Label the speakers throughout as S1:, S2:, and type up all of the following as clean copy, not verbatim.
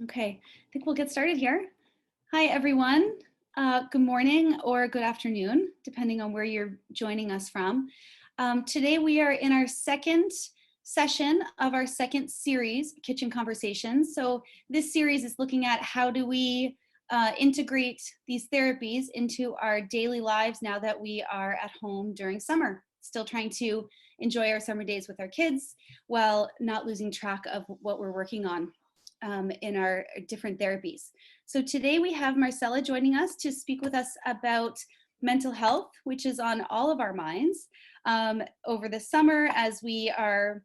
S1: Okay, I think we'll get started here. Hi, everyone. Good morning or good afternoon, depending on where you're joining us from. Today we are in our second session of our second series, Kitchen Conversations. So this series is looking at how do we integrate these therapies into our daily lives now that we are at home during summer. Still trying to enjoy our summer days with our kids while not losing track of what we're working on in our different therapies. So today we have Marcella joining us to speak with us about mental health, which is on all of our minds over the summer as we are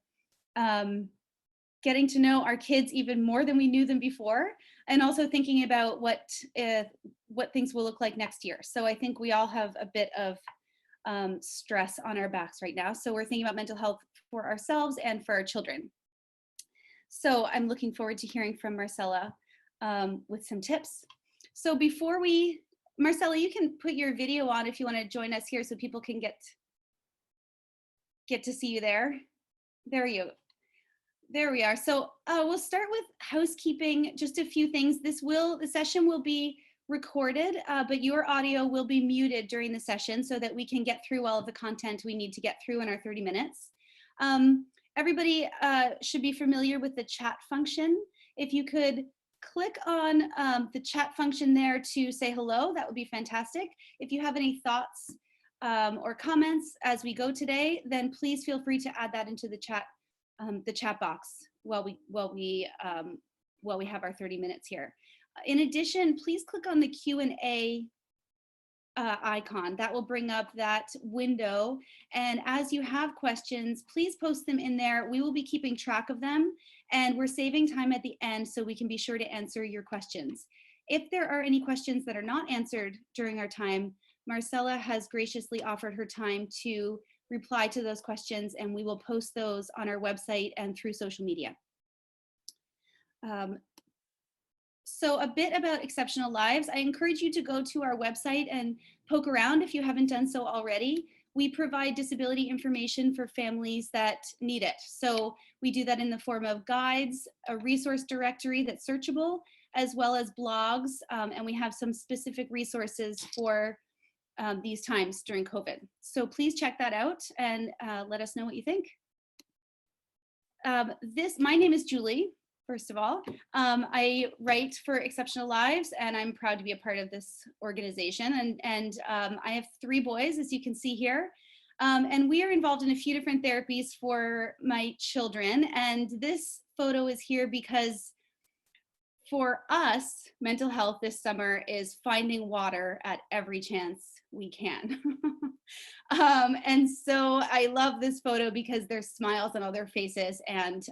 S1: getting to know our kids even more than we knew them before, and also thinking about what things will look like next year. So I think we all have a bit of stress on our backs right now. So we're thinking about mental health for ourselves and for our children. So I'm looking forward to hearing from Marcella with some tips. So before Marcella, you can put your video on if you want to join us here so people can get to see you there. There we are. So we'll start with housekeeping, just a few things. The session will be recorded, but your audio will be muted during the session so that we can get through all of the content we need to get through in our 30 minutes. Everybody should be familiar with the chat function. If you could click on the chat function there to say hello, that would be fantastic. If you have any thoughts or comments as we go today, then please feel free to add that into the chat box while we have our 30 minutes here. In addition, please click on the Q&A icon. That will bring up that window. And as you have questions, please post them in there. We will be keeping track of them, and we're saving time at the end so we can be sure to answer your questions. If there are any questions that are not answered during our time, Marcella has graciously offered her time to reply to those questions, and we will post those on our website and through social media. So a bit about Exceptional Lives. I encourage you to go to our website and poke around if you haven't done so already. We provide disability information for families that need it. So we do that in the form of guides, a resource directory that's searchable, as well as blogs, and we have some specific resources for these times during COVID. So please check that out and let us know what you think. My name is Julie. First of all, I write for Exceptional Lives, and I'm proud to be a part of this organization. And I have 3 boys, as you can see here. And we are involved in a few different therapies for my children. And this photo is here because for us, mental health this summer is finding water at every chance we can. And so I love this photo because there's smiles on all their faces, and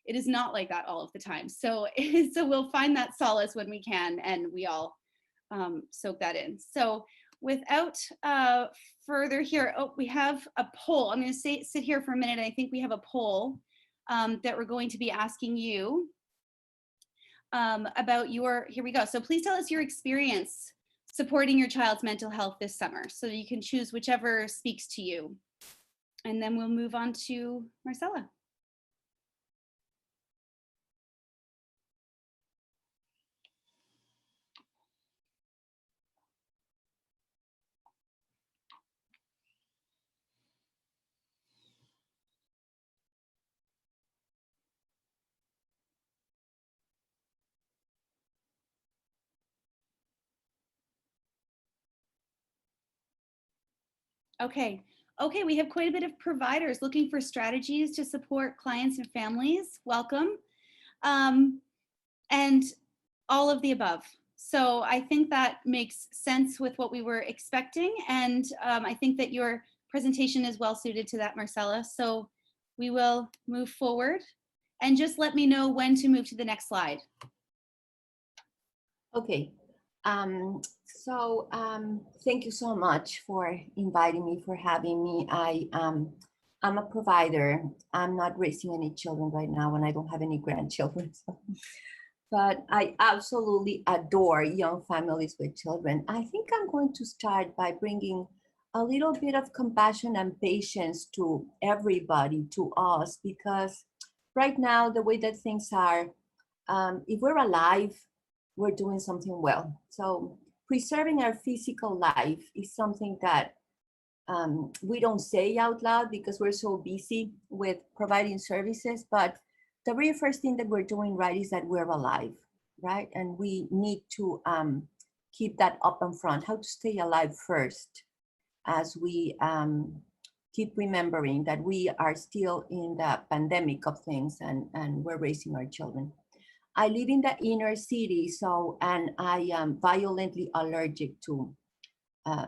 S1: it is not like that all of the time. So we'll find that solace when we can, and we all soak that in. So without further here, we have a poll. I'm going to sit here for a minute. I think we have a poll that we're going to be asking you about here we go. So please tell us your experience supporting your child's mental health this summer. So you can choose whichever speaks to you. And then we'll move on to Marcella. Okay, we have quite a bit of providers looking for strategies to support clients and families. Welcome. And all of the above. So I think that makes sense with what we were expecting. And I think that your presentation is well suited to that, Marcella. So we will move forward, and just let me know when to move to the next slide.
S2: Okay. Thank you so much for inviting me, for having me. I'm a provider. I'm not raising any children right now, and I don't have any grandchildren. But I absolutely adore young families with children. I think I'm going to start by bringing a little bit of compassion and patience to everybody, to us, because right now, the way that things are, if we're alive, we're doing something well. So preserving our physical life is something that we don't say out loud because we're so busy with providing services. But the very first thing that we're doing right is that we're alive, right? And we need to keep that up in front, how to stay alive first, as we keep remembering that we are still in the pandemic of things, and we're raising our children. I live in the inner city, so, and I am violently allergic to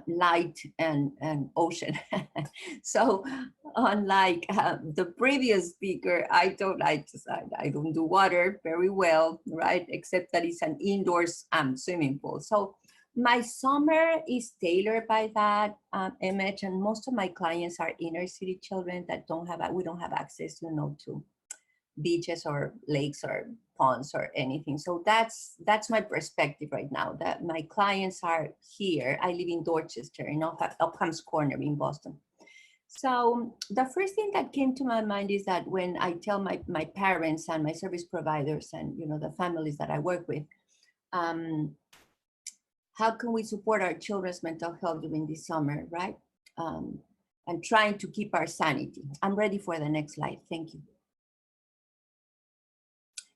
S2: light and ocean. So unlike the previous speaker, I don't like to, I don't do water very well, right? Except that it's an indoors swimming pool. So my summer is tailored by that image, and most of my clients are inner city children that don't have, we don't have access, you know, to beaches or lakes or ponds or anything. So that's my perspective right now, that my clients are here. I live in Dorchester, in Upham's Corner in Boston. So the first thing that came to my mind is that when I tell my parents and my service providers and, you know, the families that I work with, how can we support our children's mental health during this summer, right? And trying to keep our sanity. I'm ready for the next slide. Thank you.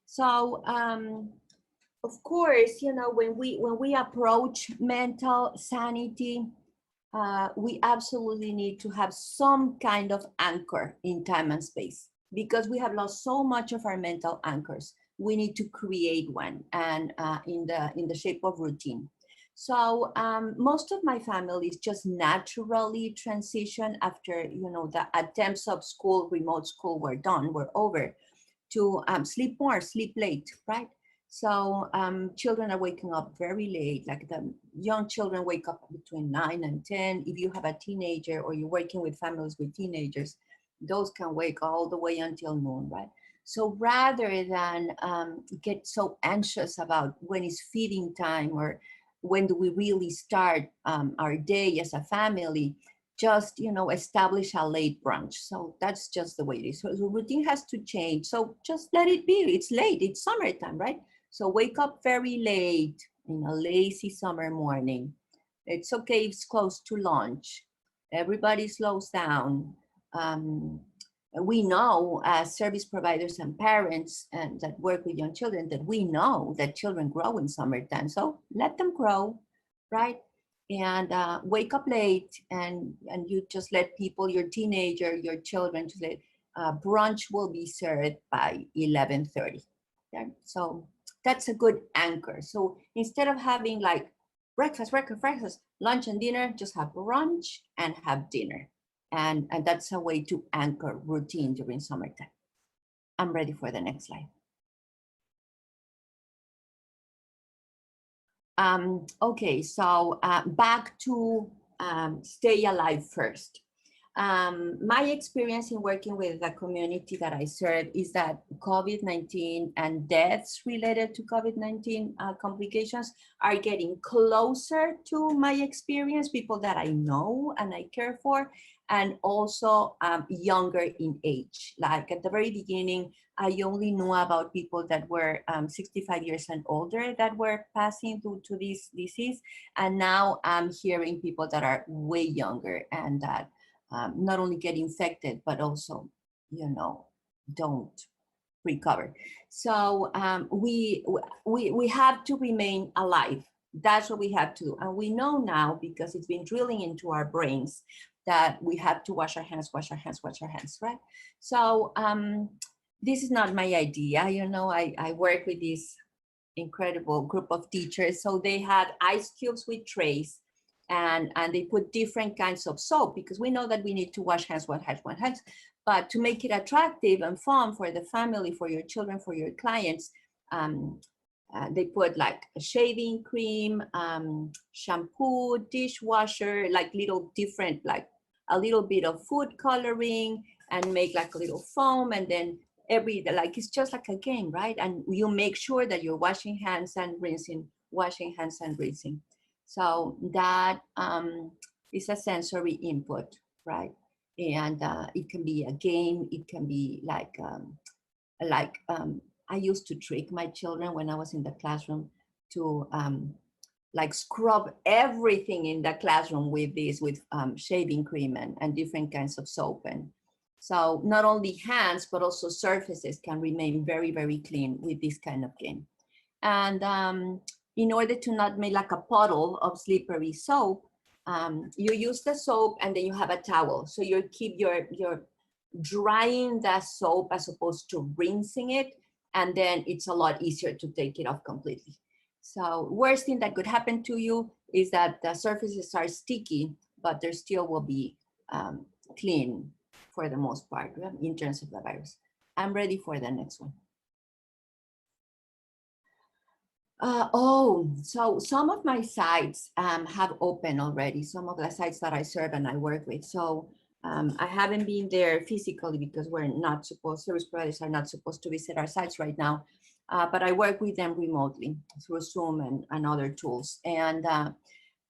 S2: So, of course, you know, when we approach mental sanity, we absolutely need to have some kind of anchor in time and space, because we have lost so much of our mental anchors. We need to create one, and in the shape of routine. So most of my families just naturally transition after, you know, the attempts of school, remote school were done, were over, to sleep more, sleep late, right? So children are waking up very late, like the young children wake up between 9 and 10. If you have a teenager or you're working with families with teenagers, those can wake all the way until noon, right? So rather than get so anxious about when is feeding time or when do we really start our day as a family, just, you know, establish a late brunch. So that's just the way it is. So the routine has to change. So just let it be. It's late. It's summertime, right? So wake up very late in a lazy summer morning. It's okay if it's close to lunch. Everybody slows down. We know as service providers and parents and that work with young children that we know that children grow in summertime. So let them grow, right? And wake up late, and you just let people, your teenager, your children, just let brunch will be served by 11:30. Okay? So that's a good anchor. So instead of having like breakfast, lunch and dinner, just have brunch and have dinner. And that's a way to anchor routine during summertime. I'm ready for the next slide. Okay, so back to stay alive first. My experience in working with the community that I serve is that COVID-19 and deaths related to COVID-19 complications are getting closer to my experience, people that I know and I care for, and also younger in age. Like at the very beginning, I only knew about people that were 65 years and older that were passing through to this disease. And now I'm hearing people that are way younger and that not only get infected, but also, you know, don't recover. So we have to remain alive. That's what we have to do. And we know now, because it's been drilling into our brains, that we have to wash our hands, right? So this is not my idea. You know, I work with this incredible group of teachers. So they had ice cubes with trays, and they put different kinds of soap, because we know that we need to wash hands, but to make it attractive and fun for the family, for your children, for your clients, they put like a shaving cream, shampoo, dishwasher, like little different, like a little bit of food coloring, and make like a little foam, and then like it's just like a game, right? And you make sure that you're washing hands and rinsing, washing hands and rinsing. So that is a sensory input, right? And it can be a game. It can be like I used to trick my children when I was in the classroom to like scrub everything in the classroom with shaving cream and different kinds of soap. And so not only hands, but also surfaces can remain very, very clean with this kind of game. And in order to not make like a puddle of slippery soap, you use the soap and then you have a towel. So you keep your drying the soap as opposed to rinsing it. And then it's a lot easier to take it off completely. So worst thing that could happen to you is that the surfaces are sticky, but there still will be clean for the most part in terms of the virus. I'm ready for the next one. So some of my sites have opened already, some of the sites that I serve and I work with. So I haven't been there physically because we're not supposed, service providers are not supposed to visit our sites right now, but I work with them remotely through Zoom and other tools. And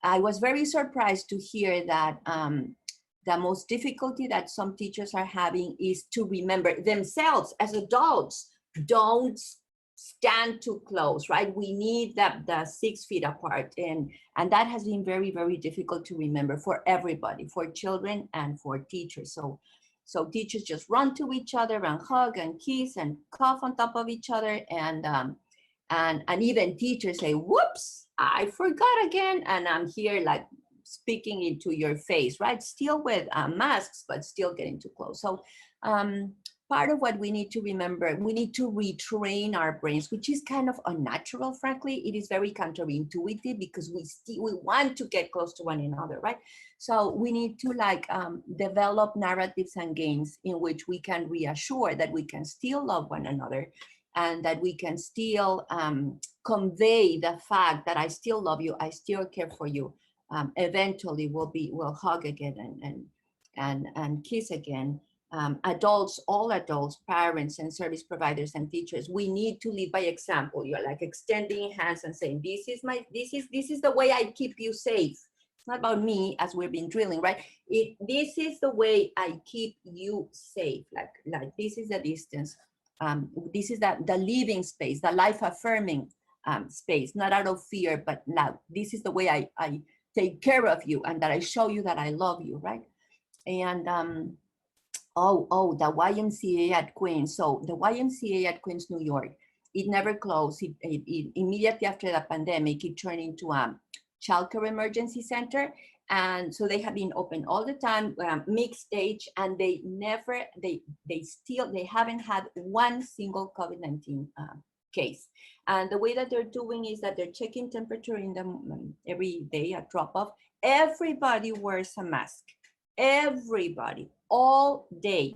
S2: I was very surprised to hear that the most difficulty that some teachers are having is to remember themselves as adults. Don't stand too close, right? We need the 6 feet apart. And that has been very, very difficult to remember for everybody, for children and for teachers. So teachers just run to each other and hug and kiss and cough on top of each other. And even teachers say, whoops, I forgot again. And I'm here like speaking into your face, right? Still with masks, but still getting too close. So part of what we need to remember, we need to retrain our brains, which is kind of unnatural, frankly. It is very counterintuitive because we want to get close to one another, right? So we need to like develop narratives and games in which we can reassure that we can still love one another and that we can still convey the fact that I still love you, I still care for you. Eventually we'll hug again and kiss again. Adults, all adults, parents and service providers and teachers, we need to lead by example. You're like extending hands and saying, this is the way I keep you safe. It's not about me, as we've been drilling, right? This is the way I keep you safe. Like this is the distance. This is the living space, the life affirming space, not out of fear, but now this is the way I take care of you and that I show you that I love you, right? And the YMCA at Queens. So the YMCA at Queens, New York, it never closed. It immediately after the pandemic, it turned into a childcare emergency center. And so they have been open all the time, mixed age, and they haven't had one single COVID-19 case. And the way that they're doing is that they're checking temperature in them every day at drop off. Everybody wears a mask. Everybody, all day,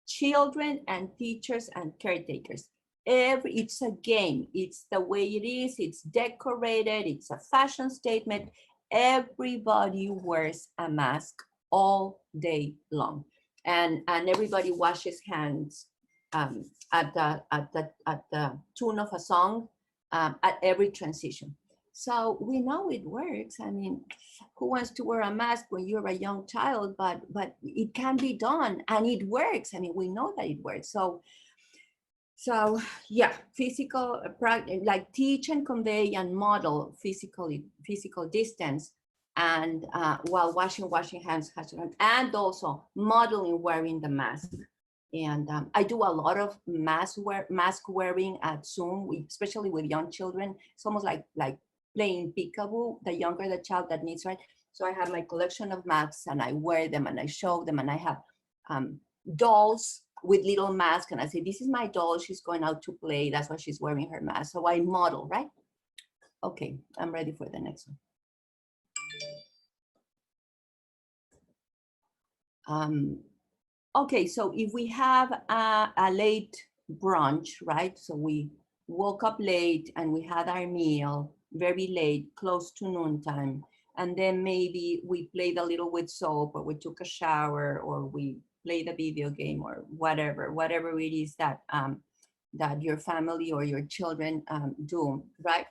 S2: children and teachers and caretakers. It's a game. It's the way it is. It's decorated. It's a fashion statement. Everybody wears a mask all day long, and everybody washes hands at the tune of a song at every transition. So we know it works. I mean, who wants to wear a mask when you're a young child? But it can be done, and it works. I mean, we know that it works. So yeah, physical practice, like teach and convey and model physical distance, and while washing hands, and also modeling wearing the mask. And I do a lot of mask wearing at Zoom, especially with young children. It's almost like playing peekaboo. The younger the child, that needs, right? So I have my collection of masks and I wear them and I show them, and I have dolls with little masks, and I say, this is my doll, she's going out to play, that's why she's wearing her mask. So I model, right? Okay, I'm ready for the next one. Okay, so if we have a late brunch, right? So we woke up late and we had our meal very late, close to noontime, and then maybe we played a little with soap, or we took a shower, or we played a video game, or whatever it is that that your family or your children do, right?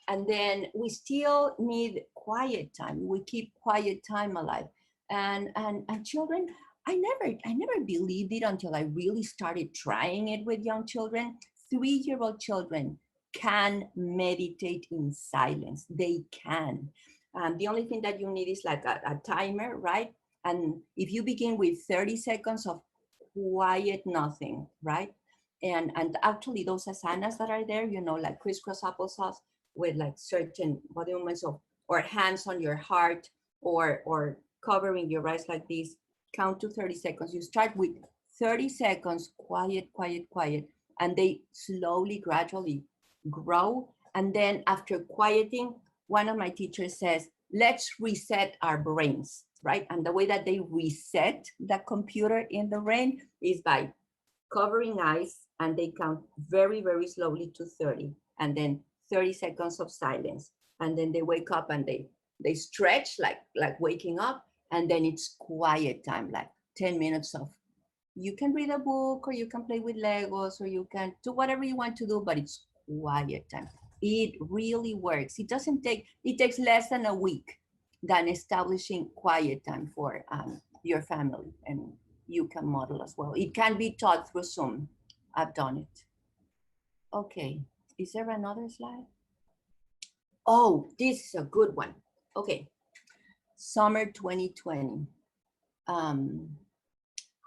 S2: And then we still need quiet time. We keep quiet time alive, and children. I never believed it until I really started trying it with young children. 3-year-old children can meditate in silence. They can. The only thing that you need is like a timer, right? And if you begin with 30 seconds of quiet nothing, right? And actually those asanas that are there, you know, like crisscross applesauce with like certain body movements of, or hands on your heart, or covering your eyes like this, count to 30 seconds. You start with 30 seconds, quiet, quiet, quiet, and they slowly, gradually grow. And then after quieting, one of my teachers says, let's reset our brains, right? And the way that they reset the computer in the brain is by covering eyes, and they count very, very slowly to 30, and then 30 seconds of silence. And then they wake up and they stretch like waking up, and then it's quiet time, like 10 minutes of, you can read a book, or you can play with Legos, or you can do whatever you want to do, but it's quiet time. It really works. It takes less than a week than establishing quiet time for your family, and you can model as well. It can be taught through Zoom. I've done it. Okay, is there another slide? Oh, this is a good one. Okay, summer 2020.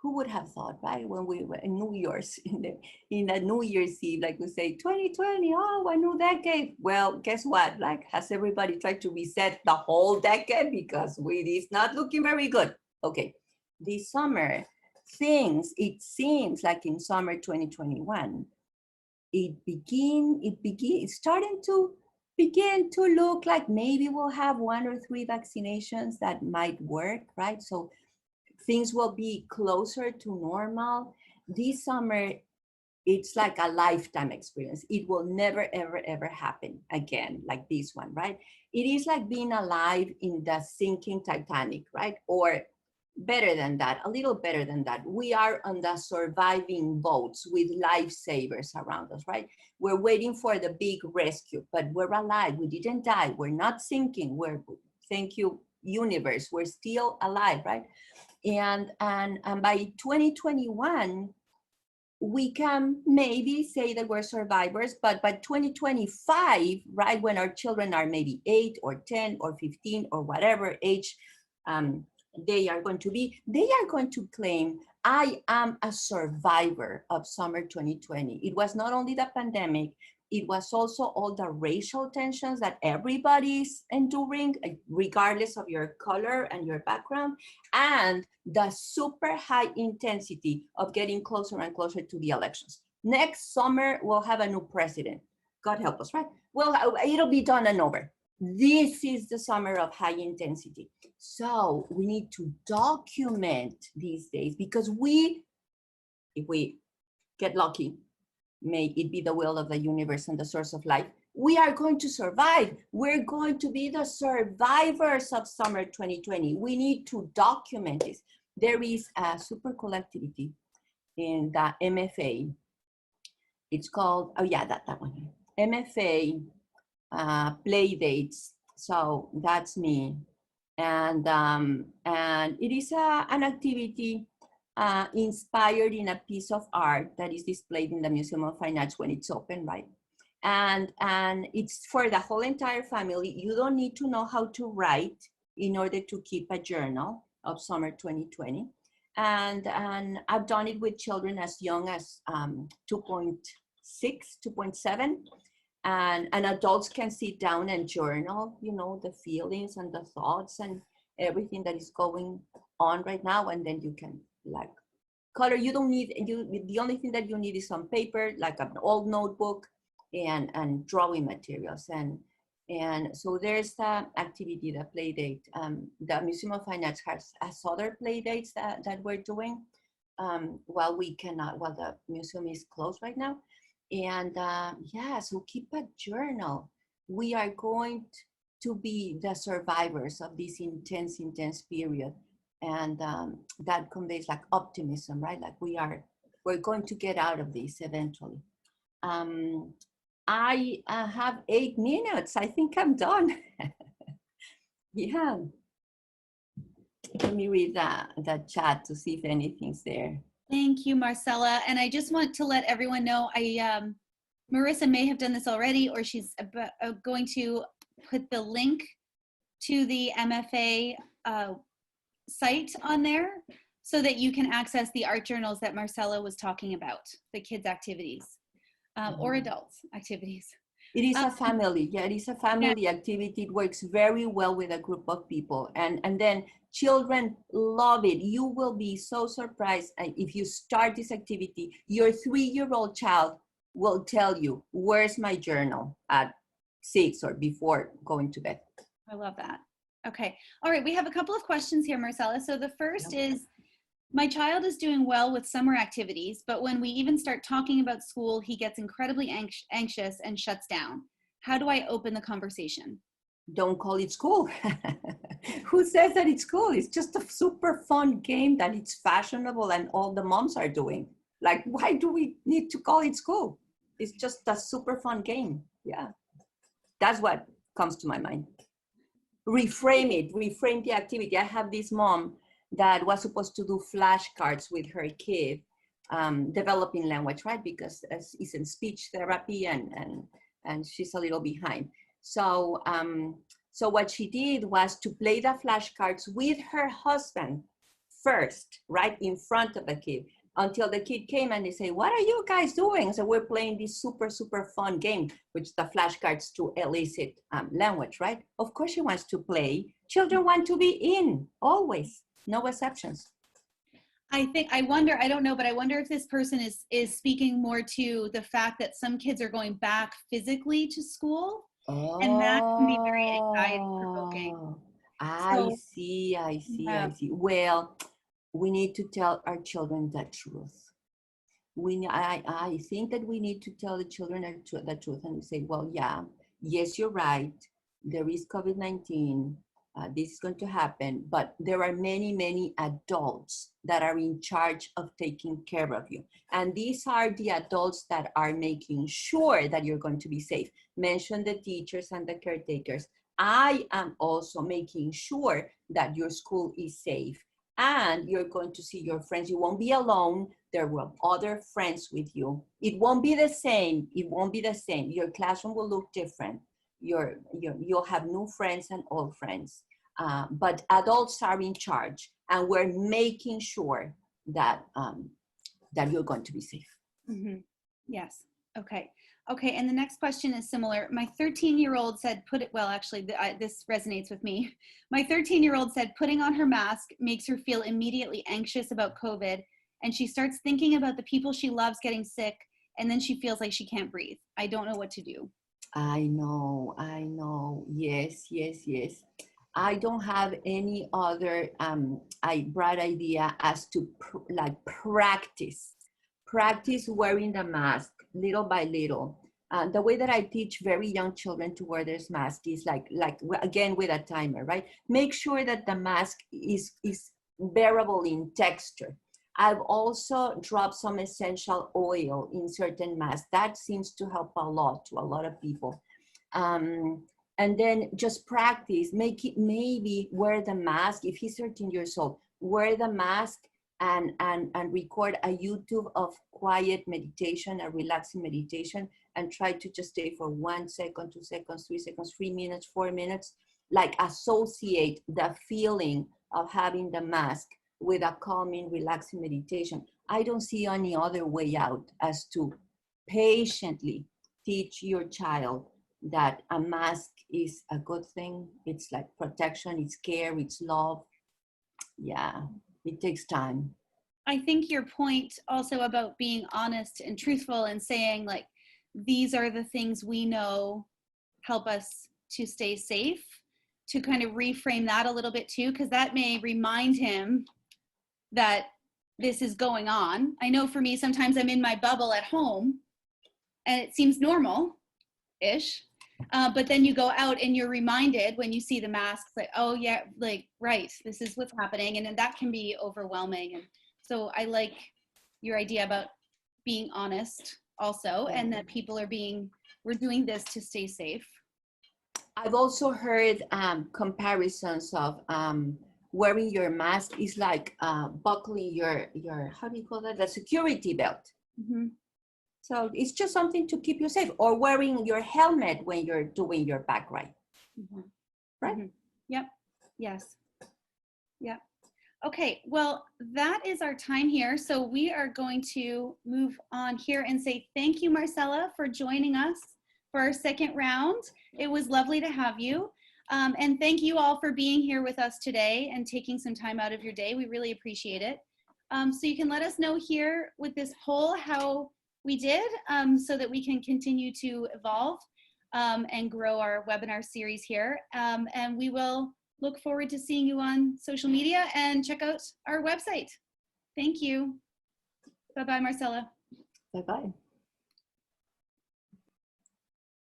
S2: Who would have thought, right? When we were in New Year's, in the New Year's Eve, like we say, 2020, oh, a new decade. Well, guess what? Like, has everybody tried to reset the whole decade? Because it's not looking very good. Okay, this summer, it seems like in summer 2021, it's starting to begin to look like maybe we'll have 1 or 3 vaccinations that might work, right? So things will be closer to normal. This summer, it's like a lifetime experience. It will never, ever, ever happen again like this one, right? It is like being alive in the sinking Titanic, right? Or better than that, a little better than that. We are on the surviving boats with lifesavers around us, right? We're waiting for the big rescue, but we're alive. We didn't die. We're not sinking. Thank you, universe. We're still alive, right? And by 2021, we can maybe say that we're survivors, but by 2025, right, when our children are maybe 8 or 10 or 15 or whatever age they are going to claim, I am a survivor of summer 2020. It was not only the pandemic, it was also all the racial tensions that everybody's enduring, regardless of your color and your background, and the super high intensity of getting closer and closer to the elections. Next summer, we'll have a new president. God help us, right? Well, it'll be done and over. This is the summer of high intensity. So we need to document these days, because if we get lucky, may it be the will of the universe and the source of life, we are going to survive. We're going to be the survivors of summer 2020. We need to document this. There is a super cool activity in the MFA. It's called, oh yeah, that one. MFA play dates. So that's me. And it is an activity inspired in a piece of art that is displayed in the Museum of Fine Arts when it's open, right? And it's for the whole entire family. You don't need to know how to write in order to keep a journal of summer 2020. And I've done it with children as young as 2.6, 2.7. And adults can sit down and journal, you know, the feelings and the thoughts and everything that is going on right now. And then you can like color. You don't need, the only thing that you need is some paper, like an old notebook, and drawing materials. And so there's the activity, the play date. The Museum of Fine Arts has other play dates that we're doing while the museum is closed right now. And yeah, so keep a journal. We are going to be the survivors of this intense period. And that conveys like optimism, right? Like we're going to get out of this eventually. I have 8 minutes. I think I'm done. Yeah. Let me read the chat to see if anything's there.
S1: Thank you, Marcela. And I just want to let everyone know, Marissa may have done this already, or she's going to put the link to the MFA site on there so that you can access the art journals that Marcella was talking about, the kids' activities or adults' activities.
S2: It is a family. Yeah, it is a family activity. It works very well with a group of people. And then children love it. You will be so surprised if you start this activity. Your 3-year-old child will tell you, where's my journal at 6 or before going to bed.
S1: I love that. Okay. All right. We have a couple of questions here, Marcella. So the first is, my child is doing well with summer activities, but when we even start talking about school, he gets incredibly anxious and shuts down. How do I open the conversation?
S2: Don't call it school. Who says that it's school? It's just a super fun game that it's fashionable and all the moms are doing. Like, why do we need to call it school? It's just a super fun game. Yeah. That's what comes to my mind. Reframe it, reframe the activity. I have this mom that was supposed to do flashcards with her kid, developing language, right? Because it's in speech therapy and she's a little behind. So, so what she did was to play the flashcards with her husband first, right in front of the kid, until the kid came and they say, what are you guys doing? So we're playing this super, super fun game, which the flashcards to elicit language, right? Of course she wants to play. Children want to be in, always, no exceptions.
S1: I wonder, I don't know, but I wonder if this person is speaking more to the fact that some kids are going back physically to school. And that can be very anxiety provoking.
S2: I see. Well, we need to tell our children the truth. I think that we need to tell the children the truth and say, well, yeah, yes, you're right. There is COVID-19. This is going to happen, but there are many, many adults that are in charge of taking care of you. And these are the adults that are making sure that you're going to be safe. Mention the teachers and the caretakers. I am also making sure that your school is safe and you're going to see your friends. You won't be alone. There will be other friends with you. It won't be the same. It won't be the same. Your classroom will look different. You'll have new friends and old friends. But adults are in charge, and we're making sure that that you're going to be safe.
S1: Mm-hmm. Yes. Okay. Okay. And the next question is similar. My 13-year-old said, this resonates with me. My 13-year-old said putting on her mask makes her feel immediately anxious about COVID, and she starts thinking about the people she loves getting sick, and then she feels like she can't breathe. I don't know what to do.
S2: I know. Yes. I don't have any other bright idea as to practice wearing the mask little by little. The way that I teach very young children to wear this mask is like again with a timer, right? Make sure that the mask is bearable in texture. I've also dropped some essential oil in certain masks. That seems to help a lot to a lot of people. And then just practice, maybe wear the mask. If he's 13 years old, wear the mask and record a YouTube of quiet meditation, a relaxing meditation, and try to just stay for 1 second, 2 seconds, 3 seconds, 3 minutes, 4 minutes, like associate the feeling of having the mask with a calming, relaxing meditation. I don't see any other way out as to patiently teach your child that a mask is a good thing. It's like protection, it's care, it's love. Yeah, it takes time.
S1: I think your point also about being honest and truthful and saying like, these are the things we know help us to stay safe, to kind of reframe that a little bit too, because that may remind him that this is going on. I know for me, sometimes I'm in my bubble at home and it seems normal-ish. But then you go out and you're reminded when you see the masks, like, oh yeah, like, right, this is what's happening. And then that can be overwhelming. And so I like your idea about being honest also, and that people we're doing this to stay safe.
S2: I've also heard comparisons of wearing your mask is like buckling your, how do you call that? The security belt.
S1: Mm-hmm.
S2: So it's just something to keep you safe, or wearing your helmet when you're doing your bike ride.
S1: Mhm.
S2: Right?
S1: Mhm. Yep. Yes. Yep. Okay, well, that is our time here. So we are going to move on here and say thank you, Marcella, for joining us for our second round. It was lovely to have you. And thank you all for being here with us today and taking some time out of your day. We really appreciate it. So you can let us know here with this poll how we did, so that we can continue to evolve and grow our webinar series here. And we will look forward to seeing you on social media, and check out our website. Thank you. Bye-bye, Marcella.
S2: Bye-bye.